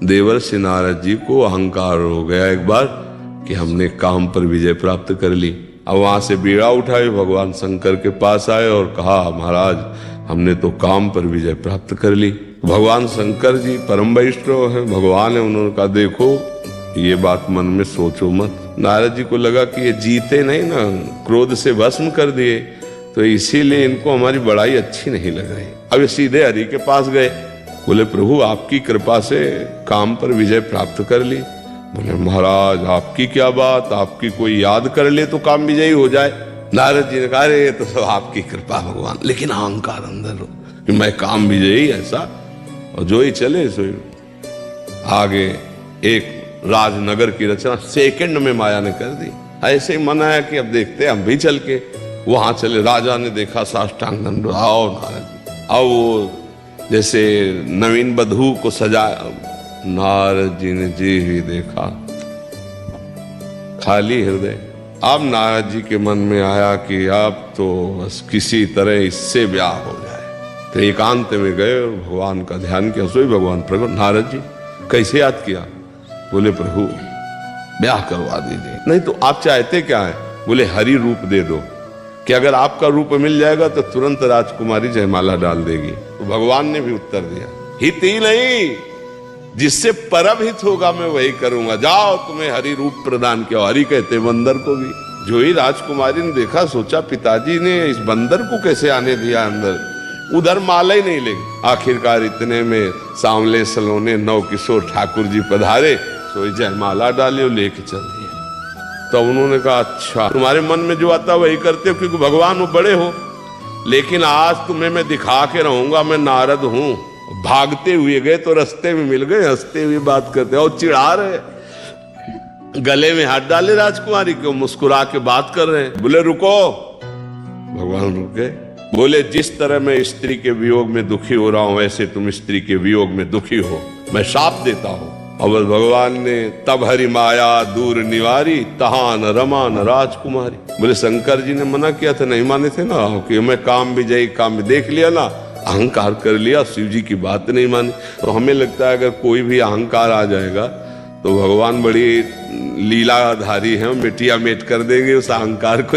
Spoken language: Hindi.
देवर्षि नारद जी को अहंकार हो गया एक बार कि हमने काम पर विजय प्राप्त कर ली। अब वहां से बीड़ा उठाए भगवान शंकर के पास आए और कहा महाराज हमने तो काम पर विजय प्राप्त कर ली। भगवान शंकर जी परम वैष्णव है, भगवान है, उन्होंने कहा देखो ये बात मन में सोचो मत। नारद जी को लगा कि ये जीते नहीं ना, क्रोध से भस्म कर दिए, तो इसीलिए इनको हमारी बड़ाई अच्छी नहीं लग रही। अब ये सीधे हरि के पास गए, बोले प्रभु आपकी कृपा से काम पर विजय प्राप्त कर ली। बोले महाराज आपकी क्या बात, आपकी कोई याद कर ले तो काम विजयी हो जाए। नारद जी ने कहा अरे तो सब आपकी कृपा भगवान, लेकिन अहंकार अंदर हो कि मैं काम विजयी ऐसा, और जो ही चले सो आगे एक राजनगर की रचना सेकंड में माया ने कर दी। ऐसे ही मन आया कि अब देखते हम भी चल के वहां चले। राजा ने देखा साष्टांग दंड, आओ नारद, आओ वो जैसे नवीन बधू को सजाया। नारद जी ने जी ही देखा खाली हृदय। अब नारद जी के मन में आया कि अब तो बस किसी तरह इससे ब्याह हो जाए। तो एकांत में गए और भगवान का ध्यान किया। सोई भगवान प्रकट, नारद जी कैसे याद किया? बोले प्रभु ब्याह करवा दीजिए। नहीं तो आप चाहते क्या है? बोले हरि रूप दे दो कि अगर आपका रूप मिल जाएगा तो तुरंत राजकुमारी जयमाला डाल देगी। तो भगवान ने भी उत्तर दिया हित ही नहीं, जिससे परम हित होगा मैं वही करूंगा। जाओ तुम्हें हरि रूप प्रदान किया। हरि कहते बंदर को भी। जो ही राजकुमारी ने देखा सोचा पिताजी ने इस बंदर को कैसे आने दिया अंदर, उधर माला ही नहीं लेगी। आखिरकार इतने में सांवले सलोने नौ किशोर ठाकुर जी पधारे, तो जयमाला डाले और लेके चल दिए। तो उन्होंने कहा अच्छा तुम्हारे मन में जो आता वही करते हो क्योंकि भगवान हो बड़े हो, लेकिन आज तुम्हें मैं दिखा के रहूंगा मैं नारद हूं। भागते हुए गए तो रास्ते में मिल गए, हंसते हुए बात करते और चिढ़ा रहे, गले में हाथ डाले राजकुमारी को, मुस्कुरा के बात कर रहे हैं। बोले रुको, भगवान रुके। बोले जिस तरह मैं स्त्री के वियोग में दुखी हो रहा हूं वैसे तुम स्त्री के वियोग में दुखी हो, मैं शाप देता हूं। और भगवान ने तब हरि माया दूर निवारी, तहान रमान राजकुमारी। बोले शंकर जी ने मना किया था, नहीं माने थे ना कि मैं काम विजयी, काम देख लिया ना, अहंकार कर लिया, शिव जी की बात नहीं मानी। तो हमें लगता है अगर कोई भी अहंकार आ जाएगा तो भगवान बड़ी लीलाधारी है, मिटिया मेट कर देंगे उस अहंकार को।